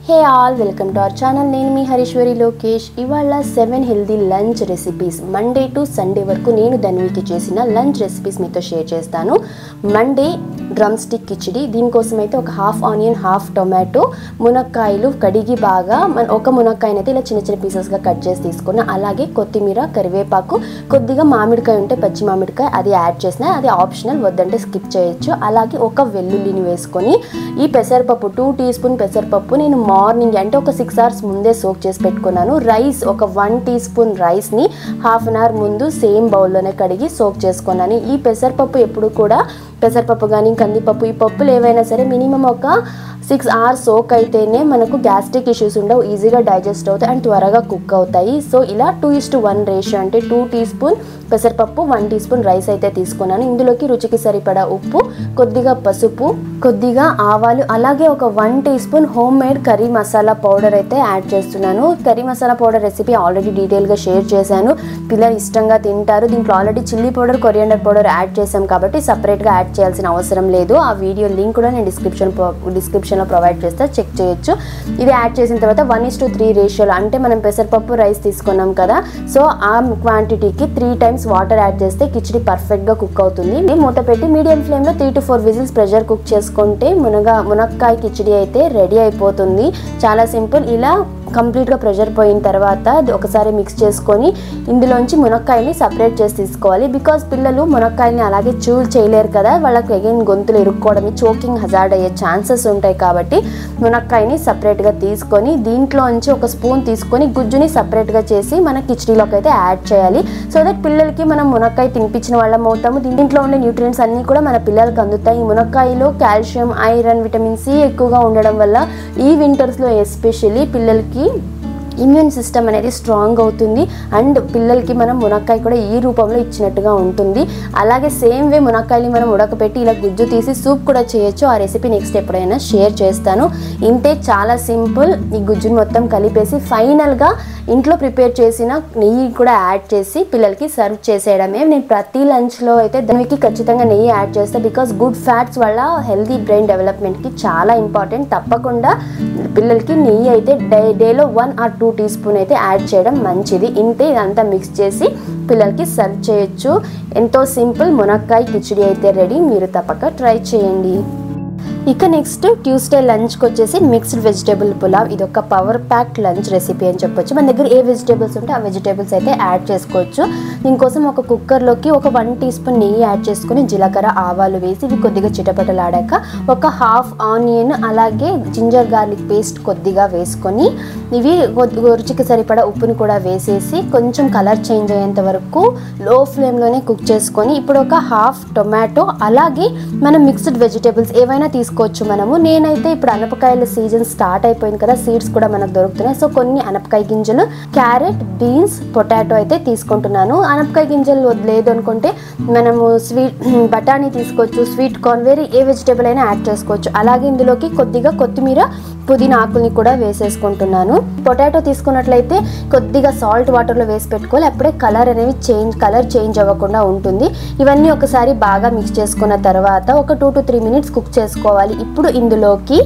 Hey all, welcome to our channel. నేను మీ హరీశ్వరి లోకేష్. ఇవాళ 7 healthy lunch recipes Monday to Sunday వరకు నేను ధన్వికి చేసిన లంచ్ రెసిపీస్ మీతో షేర్ చేస్తాను. మండే డ్రమ్ స్టిక్ కిచిడి, దీనికోసం అయితే ఒక హాఫ్ ఆనియన్, హాఫ్ టొమాటో, మునక్కాయలు కడిగి బాగా ఒక మునక్కాయని అయితే ఇలా చిన్న చిన్న పీసెస్గా కట్ చేసి తీసుకున్నా. అలాగే కొత్తిమీర, కరివేపాకు, కొద్దిగా మామిడికాయ ఉంటే పచ్చి మామిడికాయ అది యాడ్ చేసిన, అది ఆప్షనల్, వద్దంటే స్కిప్ చేయొచ్చు. అలాగే ఒక వెల్లుల్లిని వేసుకొని ఈ పెసరపప్పు 2 టీ స్పూన్ పెసరపప్పు నేను మార్నింగ్ అంటే ఒక 6 hours ముందే సోక్ చేసి పెట్టుకున్నాను. రైస్ ఒక 1 టీ స్పూన్ రైస్ని హాఫ్ అన్ అవర్ ముందు సేమ్ బౌల్లోనే కడిగి సోక్ చేసుకున్నాను. ఈ పెసరపప్పు ఎప్పుడు కూడా పెసరపప్పు కానీ కందిపప్పు, ఈ పప్పులు ఏవైనా సరే మినిమం ఒక 6 hours సోక్ అయితేనే మనకు గ్యాస్ట్రిక్ ఇష్యూస్ ఉండవు, ఈజీగా డైజెస్ట్ అవుతాయి అండ్ త్వరగా కుక్ అవుతాయి. సో ఇలా 2:1 రేషియో అంటే 2 టీ స్పూన్ పెసరపప్పు, 1 టీ స్పూన్ రైస్ అయితే తీసుకున్నాను. ఇందులోకి రుచికి సరిపడా ఉప్పు, కొద్దిగా పసుపు, కొద్దిగా ఆవాలు, అలాగే ఒక 1 teaspoon homemade curry masala powder అయితే యాడ్ చేస్తున్నాను. Curry masala powder recipe already డీటెయిల్గా షేర్ చేశాను, పిల్లలు ఇష్టంగా తింటారు. దీంట్లో already chilli powder, coriander powder add చేసాం కాబట్టి సపరేట్గా యాడ్ చేయాల్సిన అవసరం లేదు. ఆ వీడియో లింక్ కూడా నేను డిస్క్రిప్షన్లో ప్రొవైడ్ చేస్తా, చెక్ చేయొచ్చు. ఇది యాడ్ చేసిన తర్వాత 1:3 రేషియోలో అంటే మనం పెసరపప్పు రైస్ తీసుకున్నాం కదా, సో ఆ క్వాంటిటీకి 3 times వాటర్ యాడ్ చేస్తే కిచిడి పర్ఫెక్ట్గా కుక్ అవుతుంది. మూత పెట్టి మీడియం ఫ్లేమ్లో 3 to 4 విజిల్స్ ప్రెషర్ కుక్ చేసుకుంటే మునక్కాయ కిచిడి అయితే రెడీ అయిపోతుంది. చాలా సింపుల్. ఇలా కంప్లీట్గా ప్రెషర్ పోయిన తర్వాత ఒకసారి మిక్స్ చేసుకొని ఇందులోంచి మునక్కాయని సపరేట్ చేసి తీసుకోవాలి. బికాజ్ పిల్లలు మునక్కాయని అలాగే చూల్ చేయలేరు కదా, వాళ్ళకి అగైన్ గొంతులు ఇరుక్కోవడం, చోకింగ్ హజార్డ్ అయ్యే ఛాన్సెస్ ఉంటాయి. కాబట్టి మునక్కాయని సపరేట్గా తీసుకొని దీంట్లోంచి ఒక స్పూన్ తీసుకొని గుజ్జుని సపరేట్గా చేసి మన కిచిడీలోకి అయితే యాడ్ చేయాలి. సో దట్ పిల్లలకి మనం మునక్కాయ తినిపించిన వాళ్ళం అవుతాము. దీంట్లో ఉండే న్యూట్రియంట్స్ అన్నీ కూడా మన పిల్లలకు అందుతాయి. ఈ మునక్కాయలో కాల్షియం, ఐరన్, విటమిన్ సి ఎక్కువగా ఉండడం వల్ల ఈ వింటర్స్లో ఎస్పెషల్లీ పిల్లలకి ఇమ్యూన్ సిస్టమ్ అనేది స్ట్రాంగ్ అవుతుంది అండ్ పిల్లలకి మనం మునక్కాయ కూడా ఈ రూపంలో ఇచ్చినట్టుగా ఉంటుంది. అలాగే సేమ్ వే మునక్కాయని మనం ఉడకపెట్టి ఇలా గుజ్జు తీసి సూప్ కూడా చేయొచ్చు. ఆ రెసిపీ నెక్స్ట్ ఎప్పుడైనా షేర్ చేస్తాను. ఇంతే, చాలా సింపుల్. ఈ గుజ్జుని మొత్తం కలిపేసి ఫైనల్గా ఇంట్లో ప్రిపేర్ చేసిన నెయ్యి కూడా యాడ్ చేసి పిల్లలకి సర్వ్ చేసేయడమే. నేను ప్రతి లంచ్లో అయితే దానికి ఖచ్చితంగా నెయ్యి యాడ్ చేస్తాను. బికాస్ గుడ్ ఫ్యాట్స్ వల్ల హెల్తీ బ్రెయిన్ డెవలప్మెంట్కి చాలా ఇంపార్టెంట్. తప్పకుండా పిల్లలకి నెయ్యి అయితే డేలో 1 or 2 టీ స్పూన్ అయితే యాడ్ చేయడం మంచిది. ఇంతే, ఇదంతా మిక్స్ చేసి పిల్లలకి సర్వ్ చేయొచ్చు. ఎంతో సింపుల్ మునక్కాయ కిచిడి అయితే రెడీ. మీరు తప్పక ట్రై చేయండి. ఇక నెక్స్ట్ ట్యూస్డే లంచ్కి వచ్చేసి మిక్స్డ్ వెజిటేబుల్ పులావ్. ఇది ఒక పవర్ ప్యాక్డ్ లంచ్ రెసిపీ అని చెప్పొచ్చు. మన దగ్గర ఏ వెజిటేబుల్స్ ఉంటే ఆ వెజిటేబుల్స్ అయితే యాడ్ చేసుకోవచ్చు. దీనికోసం ఒక కుక్కర్లోకి ఒక 1 టీ స్పూన్ నెయ్యి యాడ్ చేసుకుని జీలకర్ర, ఆవాలు వేసి ఇవి కొద్దిగా చిటపటలాడాక ఒక హాఫ్ ఆనియన్, అలాగే జింజర్ గార్లిక్ పేస్ట్ కొద్దిగా వేసుకొని ఇవి రుచికి సరిపడా ఉప్పుని కూడా వేసేసి కొంచెం కలర్ చేంజ్ అయ్యేంత వరకు లో ఫ్లేమ్లోనే కుక్ చేసుకొని ఇప్పుడు ఒక హాఫ్ టొమాటో, అలాగే మనం మిక్స్డ్ వెజిటేబుల్స్ ఏవైనా తీసుకోవచ్చు మనము. నేనైతే ఇప్పుడు అనపకాయల సీజన్ స్టార్ట్ అయిపోయింది కదా, సీడ్స్ కూడా మనకు దొరుకుతున్నాయి. సో కొన్ని అనపకాయ గింజలు, క్యారెట్, బీన్స్, పొటాటో అయితే తీసుకుంటున్నాను. అనపకాయ గింజలు లేదు అనుకుంటే మనము బఠానీ తీసుకోవచ్చు, స్వీట్ కార్న్, వేరే ఏ వెజిటేబుల్ అయినా యాడ్ చేసుకోవచ్చు. అలాగే ఇందులోకి కొద్దిగా కొత్తిమీర, పుదీనా ఆకుల్ని కూడా వేసేసుకుంటున్నాను. పొటాటో తీసుకున్నట్లయితే కొద్దిగా సాల్ట్ వాటర్లో వేసి పెట్టుకోవాలి, అప్పుడే కలర్ చేంజ్ అవ్వకుండా ఉంటుంది. ఇవన్నీ ఒకసారి బాగా మిక్స్ చేసుకున్న తర్వాత ఒక 2 to 3 minutes కుక్ చేసుకోవాలి. ఇప్పుడు ఇందులోకి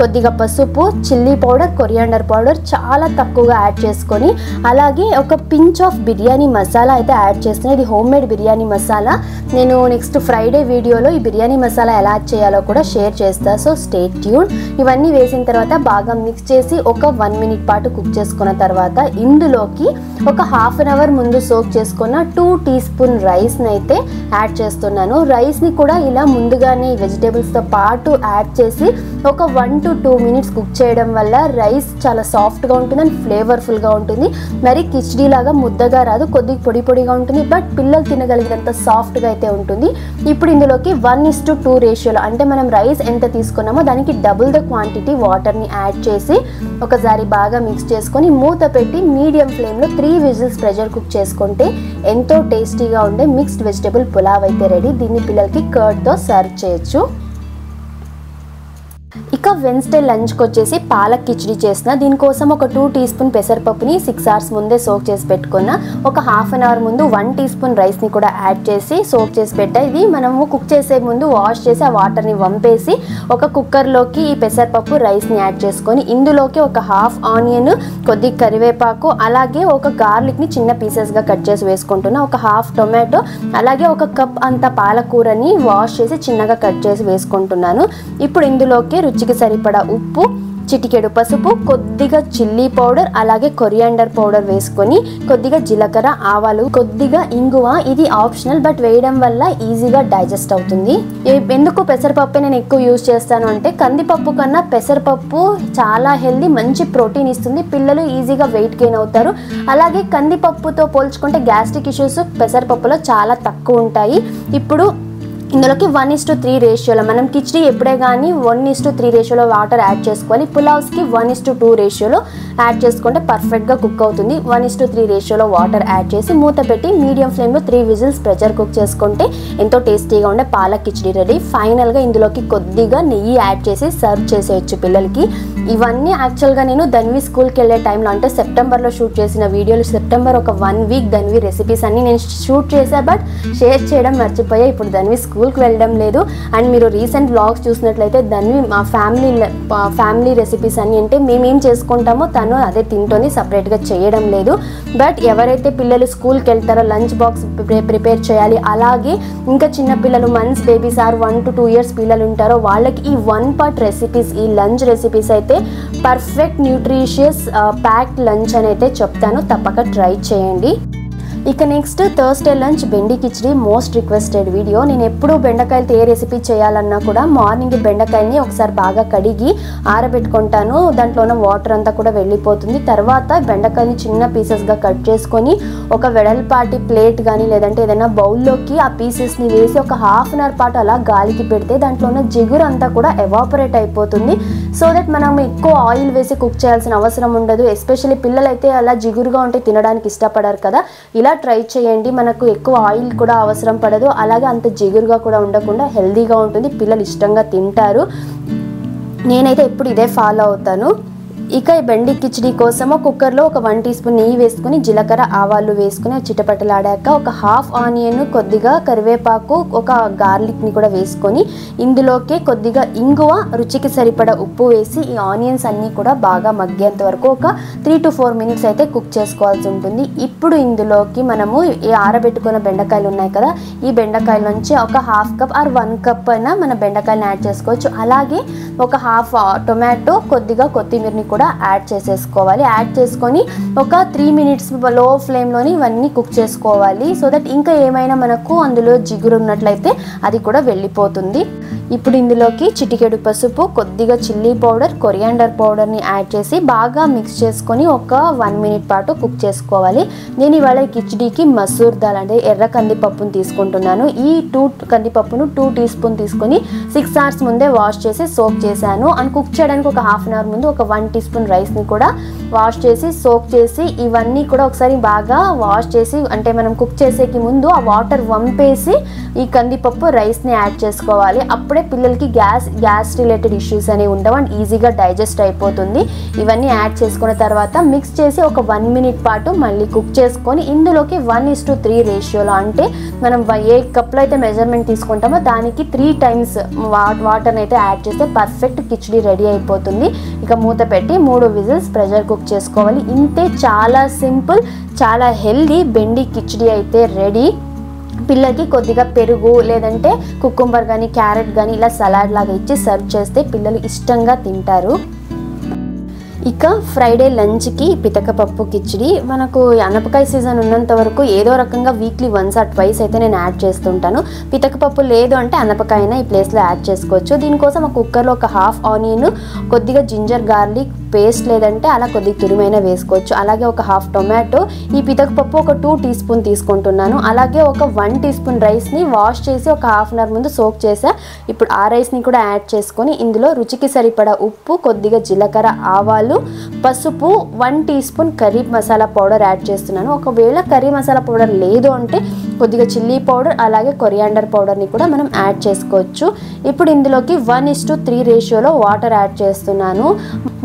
కొద్దిగా పసుపు, చిల్లీ పౌడర్, కొరియాండర్ పౌడర్ చాలా తక్కువగా యాడ్ చేసుకొని, అలాగే ఒక పించ్ ఆఫ్ బిర్యానీ మసాలా అయితే యాడ్ చేస్తున్నాను. ఇది హోమ్ మేడ్ బిర్యానీ మసాలా. నేను నెక్స్ట్ ఫ్రైడే వీడియోలో ఈ బిర్యానీ మసాలా ఎలా చేయాలో కూడా షేర్ చేస్తాను, సో స్టే ట్యూన్. ఇవన్నీ వేసిన తర్వాత బాగా మిక్స్ చేసి ఒక 1 minute పాటు కుక్ చేసుకున్న తర్వాత ఇందులోకి ఒక హాఫ్ అన్ అవర్ ముందు సోక్ చేసుకున్న 2 టీ స్పూన్ రైస్ని అయితే యాడ్ చేస్తున్నాను. రైస్ని కూడా ఇలా ముందుగానే వెజిటేబుల్స్తో పాటు యాడ్ చేసి ఒక 1 to 2 minutes కుక్ చేయడం వల్ల రైస్ చాలా సాఫ్ట్గా ఉంటుంది అండ్ ఫ్లేవర్ఫుల్గా ఉంటుంది. మరి కిచిడీ లాగా ముద్దగా రాదు, కొద్దిగా పొడి పొడిగా ఉంటుంది, బట్ పిల్లలు తినగలిగినంత సాఫ్ట్గా అయితే ఉంటుంది. ఇప్పుడు ఇందులోకి 1:2 రేషియోలో అంటే మనం రైస్ ఎంత తీసుకున్నామో దానికి డబుల్ ద క్వాంటిటీ వాటర్ని యాడ్ చేసి ఒకసారి బాగా మిక్స్ చేసుకొని మూత పెట్టి మీడియం ఫ్లేమ్లో 3 విజిల్స్ ప్రెషర్ కుక్ చేసుకుంటే ఎంతో టేస్టీగా ఉండే మిక్స్డ్ వెజిటేబుల్ పులావ్ అయితే రెడీ. దీన్ని పిల్లలకి కర్డ్తో సర్వ్ చేయొచ్చు. ఇక వెన్స్డే లంచ్కి వచ్చేసి పాలక్ కిచిడి చేసిన. దీనికోసం ఒక 2 టీ స్పూన్ పెసరపప్పుని 6 hours ముందే సోక్ చేసి పెట్టుకున్న. ఒక హాఫ్ అన్ అవర్ ముందు 1 టీ స్పూన్ రైస్ని కూడా యాడ్ చేసి సోక్ చేసి పెట్టా. ఇది మనము కుక్ చేసే ముందు వాష్ చేసి ఆ వాటర్ని వంపేసి ఒక కుక్కర్లోకి ఈ పెసరపప్పు రైస్ని యాడ్ చేసుకొని ఇందులోకి ఒక హాఫ్ ఆనియన్, కొద్ది కరివేపాకు, అలాగే ఒక గార్లిక్ని చిన్న పీసెస్గా కట్ చేసి వేసుకుంటున్నా. ఒక హాఫ్ టొమాటో, అలాగే ఒక కప్ అంత పాలకూరని వాష్ చేసి చిన్నగా కట్ చేసి వేసుకుంటున్నాను. ఇప్పుడు ఇందులోకి రుచికి సరిపడా ఉప్పు, చిటికెడు పసుపు, కొద్దిగా చిల్లీ పౌడర్, అలాగే కొరియాండర్ పౌడర్ వేసుకొని కొద్దిగా జీలకర్ర, ఆవాలు, కొద్దిగా ఇంగువ. ఇది ఆప్షనల్, బట్ వేయడం వల్ల ఈజీగా డైజెస్ట్ అవుతుంది. ఎందుకు పెసరపప్పు నేను ఎక్కువ యూజ్ చేస్తాను అంటే కందిపప్పు కన్నా పెసరపప్పు చాలా హెల్దీ, మంచి ప్రోటీన్ ఇస్తుంది. పిల్లలు ఈజీగా వెయిట్ గెయిన్ అవుతారు. అలాగే కందిపప్పుతో పోల్చుకుంటే గ్యాస్ట్రిక్ ఇష్యూస్ పెసరపప్పులో చాలా తక్కువ ఉంటాయి. ఇప్పుడు ఇందులోకి 1:3 రేషియోలో మనం కిచిడి ఎప్పుడే కానీ 1:3 రేషియోలో వాటర్ యాడ్ చేసుకోవాలి. పులావ్స్కి 1:2 రేషియోలో యాడ్ చేసుకుంటే పర్ఫెక్ట్గా కుక్ అవుతుంది. 1:3 రేషియోలో వాటర్ యాడ్ చేసి మూత పెట్టి మీడియం ఫ్లేమ్లో 3 విజిల్స్ ప్రెషర్ కుక్ చేసుకుంటే ఎంతో టేస్టీగా ఉండే పాలక్ కిచిడి రెడీ. ఫైనల్గా ఇందులోకి కొద్దిగా నెయ్యి యాడ్ చేసి సర్వ్ చేసేయచ్చు పిల్లలకి. ఇవన్నీ యాక్చువల్గా నేను ధన్వి స్కూల్కి వెళ్ళే టైంలో, అంటే సెప్టెంబర్లో షూట్ చేసిన వీడియోలు. సెప్టెంబర్ ఒక 1 వీక్ ధన్వి రెసిపీస్ అన్నీ నేను షూట్ చేశాను, బట్ షేర్ చేయడం మర్చిపోయా. ఇప్పుడు ధన్వి స్కూల్కి వెళ్ళడం లేదు. అండ్ మీరు రీసెంట్ వ్లాగ్స్ చూసినట్లయితే ధన్వి మా ఫ్యామిలీ రెసిపీస్ అన్నీ, అంటే మేమేం చేసుకుంటామో తను అదే తింటోని, సపరేట్గా చేయడం లేదు. బట్ ఎవరైతే పిల్లలు స్కూల్కి వెళ్తారో లంచ్ బాక్స్ ప్రిపేర్ చేయాలి, అలాగే ఇంకా చిన్న పిల్లలు months babies are 1 to 2 years పిల్లలు ఉంటారో వాళ్ళకి ఈ 1 part రెసిపీస్, ఈ లంచ్ రెసిపీస్ అయితే పర్ఫెక్ట్ న్యూట్రిషియస్ ప్యాక్డ్ లంచ్ అని అయితే చెప్తాను. తప్పక ట్రై చేయండి. ఇక next Thursday lunch bhindi khichdi, most requested video. నేను ఎప్పుడూ బెండకాయలతో ఏ రెసిపీ చేయాలన్నా కూడా మార్నింగ్ బెండకాయని ఒకసారి బాగా కడిగి ఆరబెట్టుకుంటాను. దాంట్లో ఉన్న వాటర్ అంతా కూడా వెళ్ళిపోతుంది. తర్వాత బెండకాయని చిన్న పీసెస్గా కట్ చేసుకొని ఒక వెడల్పాటి ప్లేట్ కానీ లేదంటే ఏదైనా బౌల్లోకి ఆ పీసెస్ని వేసి ఒక హాఫ్ అన్ అవర్ పాటు అలా గాలికి పెడితే దాంట్లో ఉన్న జిగురు అంతా కూడా ఎవాపరేట్ అయిపోతుంది. సో దట్ మనం ఎక్కువ ఆయిల్ వేసి కుక్ చేయాల్సిన అవసరం ఉండదు. ఎస్పెషల్లీ పిల్లలైతే అలా జిగురుగా ఉంటే తినడానికి ఇష్టపడారు కదా. ఇలా ట్రై చేయండి. మనకు ఎక్కువ ఆయిల్ కూడా అవసరం పడదు, అలాగే అంత జిగురుగా కూడా ఉండకుండా హెల్దీగా ఉంటుంది. పిల్లలు ఇష్టంగా తింటారు. నేనైతే ఎప్పుడు ఇదే ఫాలో అవుతాను. ఇక ఈ బెండి కిచిడి కోసము కుక్కర్లో ఒక 1 టీ స్పూన్ నెయ్యి వేసుకుని జీలకర్ర, ఆవాలు వేసుకుని చిటపటలాడాక ఒక హాఫ్ ఆనియన్, కొద్దిగా కరివేపాకు, ఒక గార్లిక్ని కూడా వేసుకొని ఇందులోకి కొద్దిగా ఇంగువ, రుచికి సరిపడా ఉప్పు వేసి ఈ ఆనియన్స్ అన్నీ కూడా బాగా మగ్గేంత వరకు ఒక 3 to 4 minutes అయితే కుక్ చేసుకోవాల్సి ఉంటుంది. ఇప్పుడు ఇందులోకి మనము ఈ ఆరబెట్టుకున్న బెండకాయలు ఉన్నాయి కదా, ఈ బెండకాయల నుంచి ఒక హాఫ్ కప్ ఆర్ 1 cup అయినా మన బెండకాయలను యాడ్ చేసుకోవచ్చు. అలాగే ఒక హాఫ్ టొమాటో, కొద్దిగా కొత్తిమీరని కూడా యాడ్ చేసేసుకోవాలి. యాడ్ చేసుకొని ఒక 3 minutes లో ఫ్లేమ్లోని ఇవన్నీ కుక్ చేసుకోవాలి. సో దట్ ఇంకా ఏమైనా మనకు అందులో జిగురు ఉన్నట్లయితే అది కూడా వెళ్ళిపోతుంది. ఇప్పుడు ఇందులోకి చిటికెడు పసుపు, కొద్దిగా చిల్లీ పౌడర్, కొరియాండర్ పౌడర్ని యాడ్ చేసి బాగా మిక్స్ చేసుకొని ఒక 1 minute పాటు కుక్ చేసుకోవాలి. నేను ఇవాళ కిచిడీకి మసూర్ దాల్ అంటే ఎర్ర కందిపప్పును తీసుకుంటున్నాను. ఈ 2 కందిపప్పును 2 టీ స్పూన్ తీసుకొని 6 hours ముందే వాష్ చేసి సోక్ చేశాను. అండ్ కుక్ చేయడానికి ఒక హాఫ్ అన్ అవర్ ముందు ఒక 1 టీ స్పూన్ రైస్ని కూడా వాష్ చేసి సోక్ చేసి ఇవన్నీ కూడా ఒకసారి బాగా వాష్ చేసి, అంటే మనం కుక్ చేసేకి ముందు ఆ వాటర్ వంపేసి ఈ కందిపప్పు రైస్ని యాడ్ చేసుకోవాలి. అప్పుడే పిల్లలకి గ్యాస్ రిలేటెడ్ ఇష్యూస్ అనేవి ఉండవు అండ్ ఈజీగా డైజెస్ట్ అయిపోతుంది. ఇవన్నీ యాడ్ చేసుకున్న తర్వాత మిక్స్ చేసి ఒక 1 minute పాటు మళ్ళీ కుక్ చేసుకొని ఇందులోకి 1:3 రేషియోలో, అంటే మనం ఏ కప్లో అయితే మెజర్మెంట్ తీసుకుంటామో దానికి 3 times వాటర్ని అయితే యాడ్ చేస్తే పర్ఫెక్ట్ కిచిడి రెడీ అయిపోతుంది. ఇక మూత పెట్టి 3 విజిల్స్ ప్రెషర్ కుక్ చేసుకోవాలి. ఇంతే, చాలా సింపుల్, చాలా హెల్దీ బెండి కిచిడి అయితే రెడీ. పిల్లలకి కొద్దిగా పెరుగు లేదంటే కుకుంబర్ కానీ క్యారెట్ కానీ ఇలా సలాడ్ లాగా ఇచ్చి సర్వ్ చేస్తే పిల్లలు ఇష్టంగా తింటారు. ఇక ఫ్రైడే లంచ్కి పితకపప్పు కిచిడి. మనకు అనపకాయ సీజన్ ఉన్నంత వరకు ఏదో రకంగా వీక్లీ 1 or 2 అయితే నేను యాడ్ చేస్తుంటాను. పితకపప్పు లేదు అంటే అనపకాయన ఈ ప్లేస్లో యాడ్ చేసుకోవచ్చు. దీనికోసం ఒక కుక్కర్లో ఒక హాఫ్ ఆనియన్, కొద్దిగా జింజర్ గార్లిక్ పేస్ట్ లేదంటే అలా కొద్దిగా తురిమైనా వేసుకోవచ్చు. అలాగే ఒక హాఫ్ టొమాటో, ఈ పితకపప్పు ఒక 2 టీ స్పూన్ తీసుకుంటున్నాను. అలాగే ఒక 1 టీ స్పూన్ రైస్ని వాష్ చేసి ఒక హాఫ్ అన్ అవర్ ముందు సోక్ చేసా. ఇప్పుడు ఆ రైస్ని కూడా యాడ్ చేసుకొని ఇందులో రుచికి సరిపడా ఉప్పు, కొద్దిగా జీలకర్ర, ఆవాలు, పసుపు, 1 teaspoon curry masala powder add చేస్తున్నాను. ఒకవేళ కర్రీ మసాలా పౌడర్ లేదు అంటే కొద్దిగా చిల్లీ పౌడర్ అలాగే కొరియాండర్ పౌడర్ని కూడా మనం యాడ్ చేసుకోవచ్చు. ఇప్పుడు ఇందులోకి 1:3 రేషియోలో వాటర్ యాడ్ చేస్తున్నాను.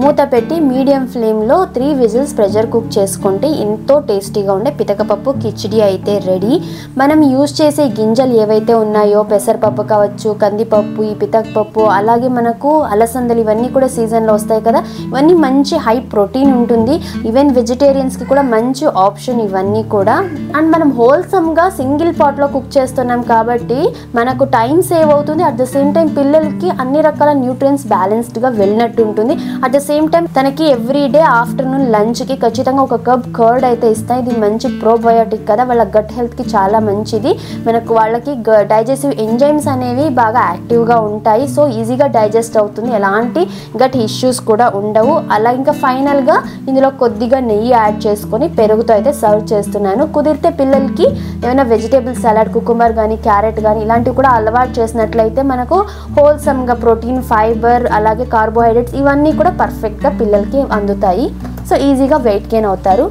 మూత పెట్టి మీడియం ఫ్లేమ్లో 3 విజిల్స్ ప్రెషర్ కుక్ చేసుకుంటే ఎంతో టేస్టీగా ఉండే పితకపప్పు కిచిడి అయితే రెడీ. మనం యూజ్ చేసే గింజలు ఏవైతే ఉన్నాయో పెసరపప్పు కావచ్చు, కందిపప్పు, ఈ పితకపప్పు, అలాగే మనకు అలసందలు ఇవన్నీ కూడా సీజన్లో వస్తాయి కదా, ఇవన్నీ మంచి హై ప్రోటీన్ ఉంటుంది. ఈవెన్ వెజిటేరియన్స్కి కూడా మంచి ఆప్షన్ ఇవన్నీ కూడా. అండ్ మనం హోల్సమ్గా సింగిల్ పాట్లో కుక్ చేస్తున్నాం కాబట్టి మనకు టైం సేవ్ అవుతుంది. అట్ ద సేమ్ టైం పిల్లలకి అన్ని రకాల న్యూట్రియన్స్ బ్యాలెన్స్డ్గా వెళ్ళినట్టు ఉంటుంది. అట్ ద సేమ్ టైం తనకి ఎవ్రీడే ఆఫ్టర్నూన్ లంచ్కి ఖచ్చితంగా ఒక కప్ కర్డ్ అయితే ఇస్తాయి. ఇది మంచి ప్రోబయోటిక్ కదా, వాళ్ళ గట్ హెల్త్కి చాలా మంచిది. మనకు వాళ్ళకి డైజెస్టివ్ ఎంజైమ్స్ అనేవి బాగా యాక్టివ్గా ఉంటాయి. సో ఈజీగా డైజెస్ట్ అవుతుంది, ఎలాంటి గట్ ఇష్యూస్ కూడా ఉండవు. అలా ఇంకా ఫైనల్గా ఇందులో కొద్దిగా నెయ్యి యాడ్ చేసుకొని పెరుగుతో అయితే సర్వ్ చేస్తున్నాను. కుదిరితే పిల్లలకి ఏమైనా వెజిటేబుల్ సలాడ్, కుకుంబర్ కానీ క్యారెట్ కానీ ఇలాంటివి కూడా అలవాటు చేసినట్లయితే మనకు హోల్సమ్గా ప్రోటీన్, ఫైబర్ అలాగే కార్బోహైడ్రేట్స్ ఇవన్నీ కూడా పర్ఫెక్ట్గా పిల్లలకి అందుతాయి. సో ఈజీగా వెయిట్ గెయిన్ అవుతారు.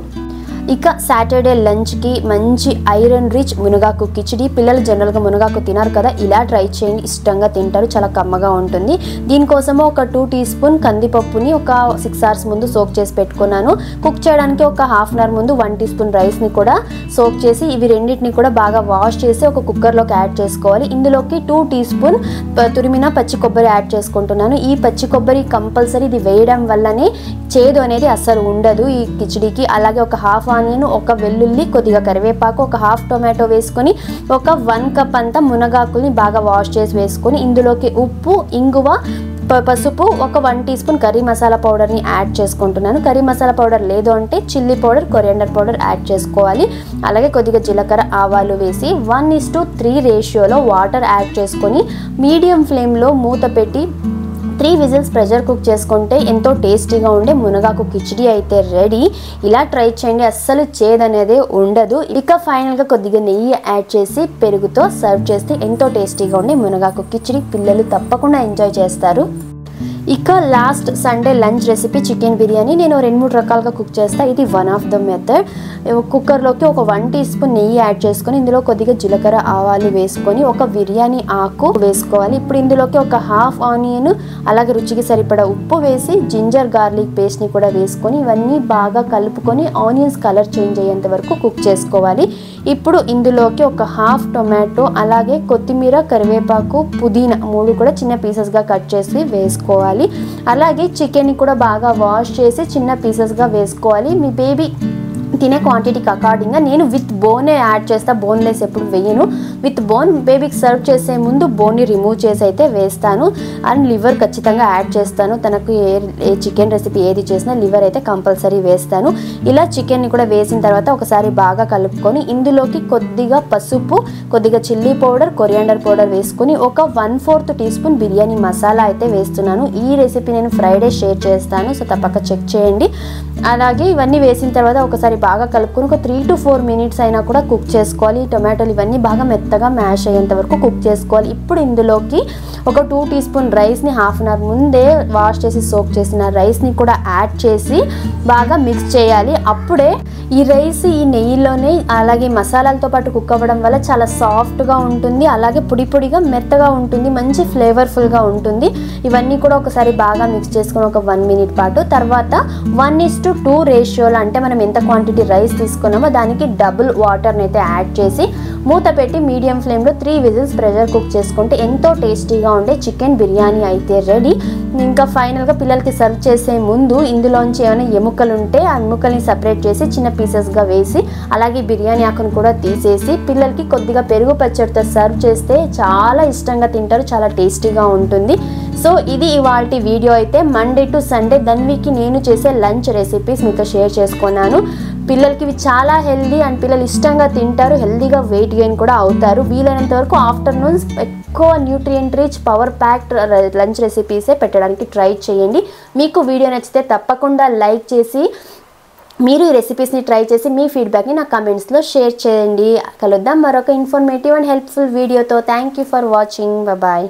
ఇక సాటర్డే లంచ్కి మంచి ఐరన్ రిచ్ మునగాకు కిచిడి. పిల్లలు జనరల్గా మునగాకు తినారు కదా, ఇలా ట్రై చేయండి, ఇష్టంగా తింటారు, చాలా కమ్మగా ఉంటుంది. దీనికోసము ఒక 2 టీ స్పూన్ కందిపప్పుని ఒక 6 hours ముందు సోక్ చేసి పెట్టుకున్నాను. కుక్ చేయడానికి ఒక 1/2 hour ముందు 1 టీ స్పూన్ రైస్ని కూడా సోక్ చేసి ఇవి రెండింటిని కూడా బాగా వాష్ చేసి ఒక కుక్కర్లోకి యాడ్ చేసుకోవాలి. ఇందులోకి 2 టీ స్పూన్ తురిమిన పచ్చి కొబ్బరి యాడ్ చేసుకుంటున్నాను. ఈ పచ్చి కొబ్బరి కంపల్సరీ, ఇది వేయడం వల్లనే చేదు అనేది అస్సలు ఉండదు ఈ కిచిడికి. అలాగే ఒక 1/2 ఆనియన్, ఒక వెల్లుల్లి, కొద్దిగా కరివేపాకు, ఒక 1/2 టొమాటో వేసుకొని ఒక 1 కప్ అంతా మునగాకుల్ని బాగా వాష్ చేసి వేసుకొని ఇందులోకి ఉప్పు, ఇంగువ, పసుపు, ఒక 1 టీ స్పూన్ కర్రీ మసాలా పౌడర్ని యాడ్ చేసుకుంటున్నాను. కర్రీ మసాలా పౌడర్ లేదు అంటే chilli powder, coriander powder add చేసుకోవాలి. అలాగే కొద్దిగా జీలకర్ర, ఆవాలు వేసి 1:3 రేషియోలో వాటర్ యాడ్ చేసుకొని మీడియం ఫ్లేమ్లో మూత పెట్టి 3 విజిల్స్ ప్రెషర్ కుక్ చేసుకుంటే ఎంతో టేస్టీగా ఉండే మునగాకు కిచిడి అయితే రెడీ. ఇలా ట్రై చేయండి, అస్సలు చేదనేదే ఉండదు. ఇక ఫైనల్గా కొద్దిగా నెయ్యి యాడ్ చేసి పెరుగుతో సర్వ్ చేస్తే ఎంతో టేస్టీగా ఉండే మునగాకు కిచిడి పిల్లలు తప్పకుండా ఎంజాయ్ చేస్తారు. ఇక last Sunday lunch recipe chicken biryani. నేను 2-3 రకాలుగా కుక్ చేస్తాను. ఇది వన్ ఆఫ్ ద మెథడ్. కుక్కర్లోకి ఒక 1 టీ స్పూన్ నెయ్యి యాడ్ చేసుకొని ఇందులో కొద్దిగా జీలకర్ర, ఆవాలు వేసుకొని ఒక బిర్యానీ ఆకు వేసుకోవాలి. ఇప్పుడు ఇందులోకి ఒక 1/2 ఆనియన్, అలాగే రుచికి సరిపడా ఉప్పు వేసి జింజర్ గార్లిక్ పేస్ట్ని కూడా వేసుకొని ఇవన్నీ బాగా కలుపుకొని ఆనియన్స్ కలర్ చేంజ్ అయ్యేంత వరకు కుక్ చేసుకోవాలి. ఇప్పుడు ఇందులోకి ఒక 1/2 టొమాటో, అలాగే కొత్తిమీర, కరివేపాకు, పుదీనా 3 కూడా చిన్న పీసెస్గా కట్ చేసి వేసుకోవాలి. అలాగే చికెన్ని కూడా బాగా వాష్ చేసి చిన్న పీసెస్గా వేసుకోవాలి. మీ బేబీ తినే క్వాంటిటీకి అకార్డింగ్గా. నేను విత్ బోనే యాడ్ చేస్తా, బోన్లెస్ ఎప్పుడు వేయను. విత్ బోన్ బేబీకి సర్వ్ చేసే ముందు బోన్ని రిమూవ్ చేసి అయితే వేస్తాను. అండ్ లివర్ ఖచ్చితంగా యాడ్ చేస్తాను. తనకు ఏ చికెన్ రెసిపీ ఏది చేసినా లివర్ అయితే కంపల్సరీ వేస్తాను. ఇలా చికెన్ని కూడా వేసిన తర్వాత ఒకసారి బాగా కలుపుకొని ఇందులోకి కొద్దిగా పసుపు, కొద్దిగా చిల్లీ పౌడర్, కొరియాండర్ పౌడర్ వేసుకొని ఒక 1/4 టీ స్పూన్ బిర్యానీ మసాలా అయితే వేస్తున్నాను. ఈ రెసిపీ నేను ఫ్రైడే షేర్ చేస్తాను, సో తప్పక చెక్ చేయండి. అలాగే ఇవన్నీ వేసిన తర్వాత ఒకసారి బాగా కలుపుకొని ఒక 3 to 4 minutes అయినా కూడా కుక్ చేసుకోవాలి. టొమాటోలు ఇవన్నీ బాగా మెత్తగా మ్యాష్ అయ్యేంత వరకు కుక్ చేసుకోవాలి. ఇప్పుడు ఇందులోకి ఒక 2 టీ స్పూన్ రైస్ని 1/2 hour ముందే వాష్ చేసి సోక్ చేసిన రైస్ని కూడా యాడ్ చేసి బాగా మిక్స్ చేయాలి. అప్పుడే ఈ రైస్ ఈ నెయ్యిలోనే అలాగే మసాలాలతో పాటు కుక్ అవ్వడం వల్ల చాలా సాఫ్ట్గా ఉంటుంది, అలాగే పొడి పొడిగా మెత్తగా ఉంటుంది, మంచి ఫ్లేవర్ఫుల్గా ఉంటుంది. ఇవన్నీ కూడా ఒకసారి బాగా మిక్స్ చేసుకొని ఒక 1 minute పాటు తర్వాత 1:2 రేషియోలో, అంటే మనం ఎంత క్వాంటిటీ రైస్ తీసుకున్నామో దానికి డబుల్ వాటర్ని అయితే యాడ్ చేసి మూత పెట్టి మీడియం ఫ్లేమ్లో 3 విజిల్స్ ప్రెషర్ కుక్ చేసుకుంటే ఎంతో టేస్టీగా ఉండే చికెన్ బిర్యానీ అయితే రెడీ. ఇంకా ఫైనల్గా పిల్లలకి సర్వ్ చేసే ముందు ఇందులోంచి ఏమైనా ఎముకలు ఉంటే ఆ ఎముకల్ని సపరేట్ చేసి చిన్న పీసెస్గా వేసి అలాగే బిర్యానీ ఆకును కూడా తీసేసి పిల్లలకి కొద్దిగా పెరుగు పచ్చడితో సర్వ్ చేస్తే చాలా ఇష్టంగా తింటారు, చాలా టేస్టీగా ఉంటుంది. సో ఇది ఇవాల్టి వీడియో అయితే. మండే టు సండే ధన్వికి నేను చేసే లంచ్ రెసిపీస్ మీతో షేర్ చేసుకున్నాను. పిల్లలకి ఇవి చాలా హెల్దీ అండ్ పిల్లలు ఇష్టంగా తింటారు, హెల్దీగా వెయిట్ గెయిన్ కూడా అవుతారు. వీలైనంత వరకు ఆఫ్టర్నూన్స్ ఎక్కువ nutrient rich power packed lunch రెసిపీసే పెట్టడానికి ట్రై చేయండి. మీకు వీడియో నచ్చితే తప్పకుండా లైక్ చేసి మీరు ఈ రెసిపీస్ని ట్రై చేసి మీ ఫీడ్బ్యాక్ని నా కమెంట్స్లో షేర్ చేయండి. కలుద్దాం మరొక ఇన్ఫర్మేటివ్ అండ్ హెల్ప్ఫుల్ వీడియోతో. Thank you for watching. Bye.